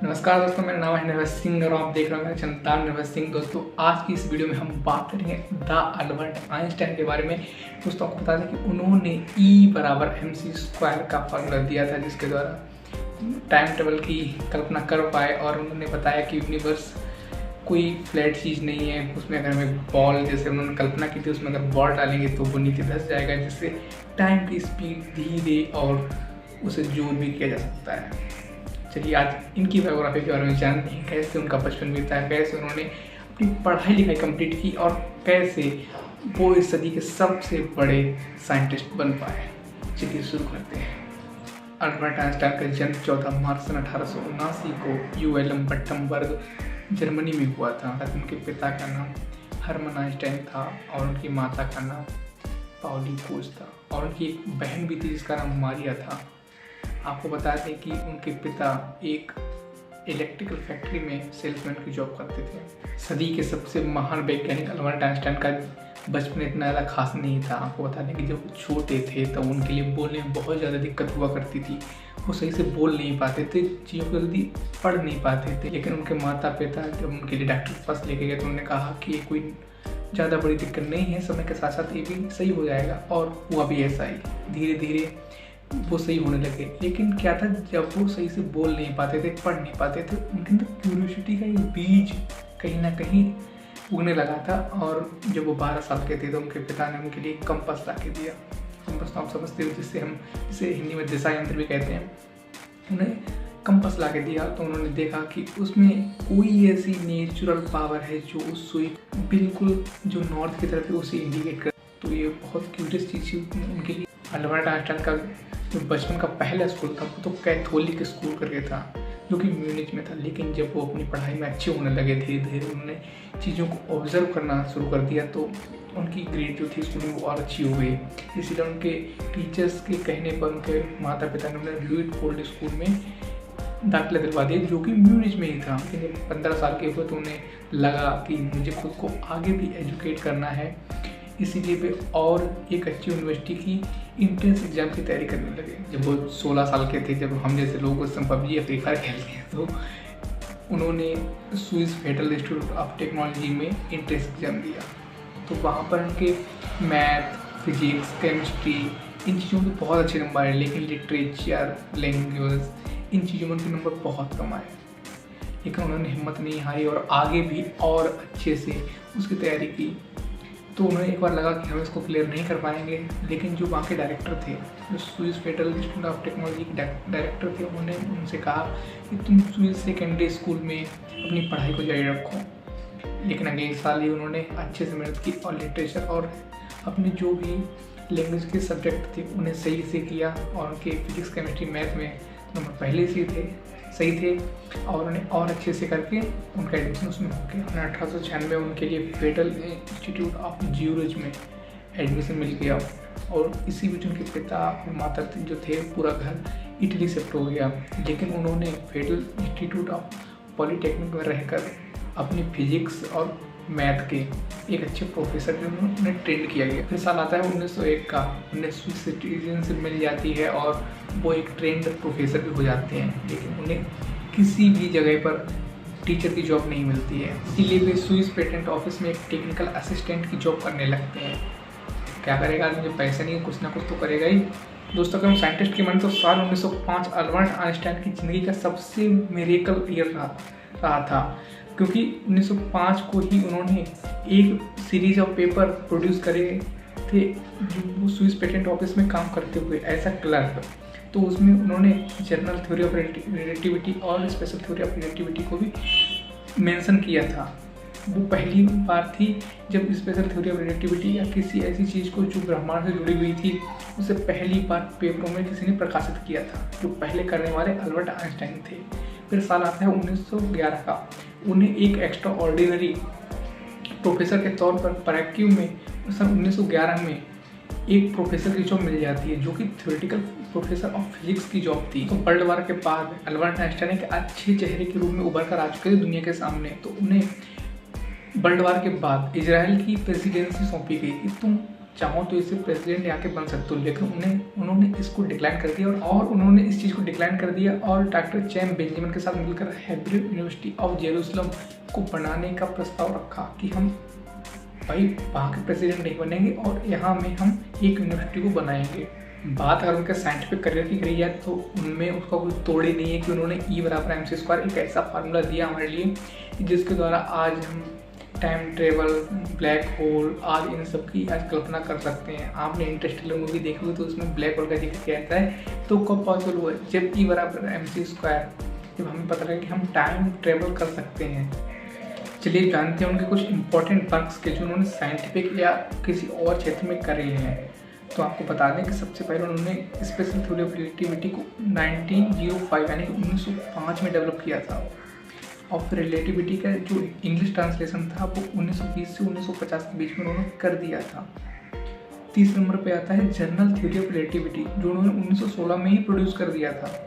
नमस्कार दोस्तों, मेरा नाम है निर्भय सिंह और आप देख रहे हैं मेरा चैनल निर्भय सिंह। दोस्तों, आज की इस वीडियो में हम बात करेंगे द अल्बर्ट आइंस्टाइन के बारे में। दोस्तों, आपको बता दें कि उन्होंने E=mc² का फार्मूला दिया था, जिसके द्वारा टाइम टेबल की कल्पना कर पाए और उन्होंने बताया कि यूनिवर्स कोई फ्लैट चीज़ नहीं है। उसमें अगर हमें बॉल, जैसे उन्होंने कल्पना की थी, उसमें अगर बॉल डालेंगे तो वो नीचे धंस जाएगा, जिससे टाइम की स्पीड धीरे और उसे जोर भी किया जा सकता है। चलिए आज इनकी बायोग्राफी के बारे में जानते हैं, कैसे उनका बचपन बीता है, कैसे उन्होंने अपनी पढ़ाई लिखाई कंप्लीट की और कैसे वो इस सदी के सबसे बड़े साइंटिस्ट बन पाए। चलिए शुरू करते हैं। अल्बर्ट आइंस्टाइन का जन्म 14 मार्च सन 1879 को यूएलएम बट्टमबर्ग जर्मनी में हुआ था। उनके पिता का नाम हरमन आइंस्टाइन था और उनकी माता का नाम पाउली पोज था और उनकी एक बहन भी थी जिसका नाम मारिया था। आपको बता दें कि उनके पिता एक इलेक्ट्रिकल फैक्ट्री में सेल्समैन की जॉब करते थे। सदी के सबसे महान वैज्ञानिक अल्बर्ट आइंस्टाइन का बचपन इतना ज़्यादा खास नहीं था। आपको बता दें कि जब वो छोटे थे तो उनके लिए बोलने में बहुत ज़्यादा दिक्कत हुआ करती थी। वो सही से बोल नहीं पाते थे, चीज़ों को जल्दी पढ़ नहीं पाते थे। लेकिन उनके माता पिता जब उनके लिए डॉक्टर के पास लेके गए तो उन्होंने कहा कि ये कोई ज़्यादा बड़ी दिक्कत नहीं है, समय के साथ साथ ये भी सही हो जाएगा। और हुआ भी ऐसा ही, धीरे धीरे वो सही होने लगे। लेकिन क्या था, जब वो सही से बोल नहीं पाते थे, पढ़ नहीं पाते थे, उनके अंदर क्यूरियोसिटी का एक बीज कहीं ना कहीं उगने लगा था। और जब वो 12 साल के थे तो उनके पिता ने उनके लिए कंपास ला के दिया। कंपास तो आप समझते हो, जिसे हिंदी में दिशा यंत्र भी कहते हैं। उन्हें कंपास ला के दिया तो उन्होंने देखा कि उसमें कोई ऐसी नेचुरल पावर है जो उस सुई बिल्कुल जो नॉर्थ की तरफ है उसे इंडिकेट कर। तो ये बहुत क्यूरियस चीज़ थी उनके लिए। अल्बर्ट आइंस्टाइन का जो बचपन का पहला स्कूल था वो तो कैथोलिक स्कूल करके था, जो कि म्यूनिच में था। लेकिन जब वो अपनी पढ़ाई में अच्छे होने लगे, धीरे धीरे उन्होंने चीज़ों को ऑब्जर्व करना शुरू कर दिया तो उनकी ग्रेड जो थी स्कूल में वो और अच्छी हो गई। इसीलिए उनके टीचर्स के कहने पर उनके माता पिता ने उन्हें ल्यूइटफोल्ड स्कूल में दाखिला दिलवा दिया, जो कि म्यूनिच में ही था। लेकिन जब 15 साल के हुए तो उन्हें लगा कि मुझे खुद को आगे भी एजुकेट करना है, इसीलिए वे और एक अच्छी यूनिवर्सिटी की इंट्रेंस एग्जाम की तैयारी करने लगे। जब वो 16 साल के थे, जब हम जैसे लोग उस समय पबजी या फ्री फायर खेलते हैं, तो उन्होंने Swiss federal institute of technology में इंट्रेंस एग्जाम दिया। तो वहाँ पर उनके मैथ, फिजिक्स, केमिस्ट्री इन चीज़ों में बहुत अच्छे नंबर आए। लेकिन लिटरेचर, लैंग्वेज इन चीज़ों में उनके नंबर बहुत कम आए। लेकिन उन्होंने हिम्मत नहीं हारी और आगे भी और अच्छे से उसकी तैयारी की। तो उन्हें एक बार लगा कि हम इसको क्लियर नहीं कर पाएंगे। लेकिन जो वहाँ के डायरेक्टर थे, जो Swiss federal institute of technology के डायरेक्टर थे, उन्होंने उनसे कहा कि तुम स्विस सेकेंडरी स्कूल में अपनी पढ़ाई को जारी रखो। लेकिन अगले साल ही उन्होंने अच्छे से मेहनत की और लिटरेचर और अपने जो भी लैंग्वेज के सब्जेक्ट थे उन्हें सही से किया। और उनके फिजिक्स, केमिस्ट्री, मैथ में नंबर पहले से सही थे और उन्हें और अच्छे से करके उनका एडमिशन उसमें हो गया। 1896 में उनके लिए फेडरल इंस्टीट्यूट ऑफ जियोलॉजी में एडमिशन मिल गया। और इसी बीच उनके पिता और माता जो थे, पूरा घर इटली शिफ्ट हो गया। लेकिन उन्होंने फेडरल इंस्टीट्यूट ऑफ पॉलीटेक्निक में रहकर अपनी फिजिक्स और मैथ के एक अच्छे प्रोफेसर जो उन्हें ट्रेंड किया गया। फिर साल आता है 1901 का, उन्हें स्विस सिटीजनशिप मिल जाती है और वो एक ट्रेंड प्रोफेसर भी हो जाते हैं। लेकिन उन्हें किसी भी जगह पर टीचर की जॉब नहीं मिलती है, इसीलिए वे स्विस पेटेंट ऑफिस में एक टेक्निकल असिस्टेंट की जॉब करने लगते हैं। क्या करेगा आदमी, जब पैसा नहीं है कुछ ना कुछ तो करेगा ही। दोस्तों, अगर हम साइंटिस्ट की माने तो साल 1905 अल्बर्ट आइंस्टाइन की ज़िंदगी का सबसे मिरेकल ईयर रहा था, क्योंकि 1905 को ही उन्होंने एक सीरीज ऑफ पेपर प्रोड्यूस करे थे जो वो स्विस पेटेंट ऑफिस में काम करते हुए एज अ क्लर्क। तो उसमें उन्होंने जनरल थ्योरी ऑफ रिलेटिविटी और स्पेशल थ्योरी ऑफ रिलेटिविटी को भी मेंशन किया था। वो पहली बार थी जब स्पेशल थ्योरी ऑफ रिलेटिविटी या किसी ऐसी चीज़ को जो ब्रह्मांड से जुड़ी हुई थी उसे पहली बार पेपरों में किसी ने प्रकाशित किया था। जो पहले करने वाले अल्बर्ट आइंस्टाइन थे। फिर साल आता है 1911 का, उन्हें एक एक्स्ट्रा ऑर्डिनरी प्रोफेसर के तौर पर पैराक्यू में सन 1911 में एक प्रोफेसर की जॉब मिल जाती है, जो कि थ्योरेटिकल प्रोफेसर ऑफ फिजिक्स की जॉब थी। तो वर्ल्ड वार के बाद अल्बर्ट आइंस्टाइन एक अच्छे चेहरे के रूप में उभर कर आ चुके थे दुनिया के सामने। तो उन्हें वर्ल्ड वार के बाद इजराइल की प्रेसिडेंसी सौंपी गई कि तुम चाहो तो इसे प्रेसिडेंट यहाँ के बन सकते हो, लेकिन उन्होंने इसको डिक्लाइन कर दिया और उन्होंने इस चीज़ को डिक्लाइन कर दिया और डॉक्टर चैम बेंजामिन के साथ मिलकर हेब्रू यूनिवर्सिटी ऑफ जेरूसलम को बनाने का प्रस्ताव रखा कि हम भाई वहाँ के प्रेसिडेंट नहीं बनेंगे और यहाँ में हम एक यूनिवर्सिटी को बनाएंगे। बात अगर उनके साइंटिफिक करियर की करी जाए तो उनमें उसका कोई तोड़ ही नहीं है कि उन्होंने E बराबर MC² एक ऐसा फार्मूला दिया हमारे लिए जिसके द्वारा आज हम टाइम ट्रेवल, ब्लैक होल, आज इन सब की आज कल्पना कर सकते हैं। आपने इंटरस्टेलर मूवी देखी हो तो उसमें ब्लैक होल का जिक्र किया जाता है, तो कब पॉसिबल हुआ जब E बराबर MC², जब हमें पता लगा कि हम टाइम ट्रेवल कर सकते हैं। चलिए जानते हैं उनके कुछ इंपॉर्टेंट वर्क्स के जो उन्होंने साइंटिफिक या किसी और क्षेत्र में करे हैं। तो आपको बता दें कि सबसे पहले उन्होंने स्पेशल थ्योरी ऑफ रिलेटिविटी को 1905 यानी कि 1905 में डेवलप किया था और फिर रिलेटिविटी का जो इंग्लिश ट्रांसलेशन था वो 1920 से 1950 के बीच में उन्होंने कर दिया था। तीसरे नंबर पे आता है जनरल थ्योरी ऑफ रिलेटिविटी जो उन्होंने 1916 में ही प्रोड्यूस कर दिया था।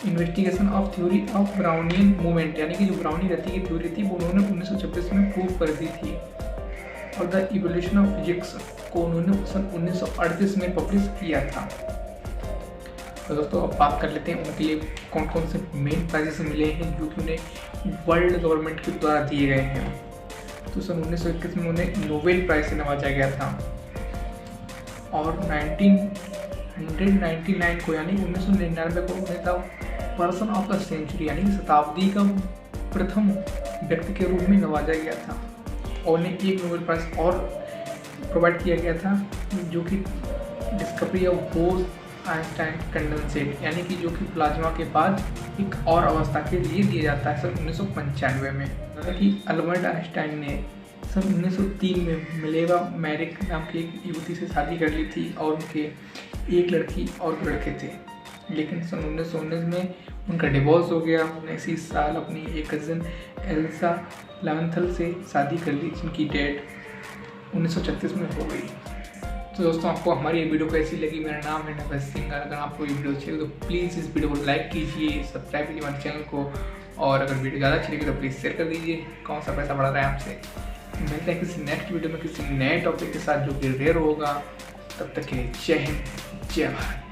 Investigation of theory of Brownian movement यानी कि जो ब्राउनी गति की थ्योरी थी वो उन्होंने 1926 में प्रूव कर दी थी। और द इवोल्यूशन ऑफ फिजिक्स को उन्होंने सन 1938 में पब्लिश किया था। तो दोस्तों अब बात कर लेते हैं उनके लिए कौन कौन से मेन प्राइजेस मिले हैं जो कि उन्हें वर्ल्ड गवर्नमेंट के द्वारा दिए गए हैं। तो सन 1921 में उन्हें नोबेल प्राइज से नवाजा गया था और 1999 को यानी 1999 को उन्हें था पर्सन ऑफ द सेंचुरी यानी शताब्दी का प्रथम व्यक्ति के रूप में नवाजा गया था और उन्हें एक नोबेल प्राइज और प्रोवाइड किया गया था जो कि discovery of Bose Einstein condensate यानी कि जो कि प्लाज्मा के बाद एक और अवस्था के लिए दिया जाता है सन 1995 में। मतलब कि अल्बर्ट आइंस्टाइन ने सन 1903 में मिलेवा मैरिक नाम की एक युवती से शादी कर ली थी और उनके एक लड़की और लड़के थे, लेकिन सन 1919 में उनका डिवोर्स हो गया। उन्होंने इसी साल अपनी एक कज़न एल्सा लेवेंथल से शादी कर ली जिनकी डेट 1936 में हो गई। तो दोस्तों आपको हमारी ये वीडियो कैसी लगी? मेरा नाम है नवज सिंह। अगर आपको ये वीडियो अच्छी लगी तो प्लीज़ इस वीडियो को लाइक कीजिए, सब्सक्राइब कीजिए हमारे चैनल को और अगर वीडियो ज़्यादा अच्छी लगी तो प्लीज़ शेयर कर दीजिए। कौन सा पैसा बढ़ा रहा है आपसे। मिलते हैं किसी नेक्स्ट वीडियो में किसी नए टॉपिक के साथ जो कि रेयर होगा। तब तक के लिए जय हिंद, जय भारत।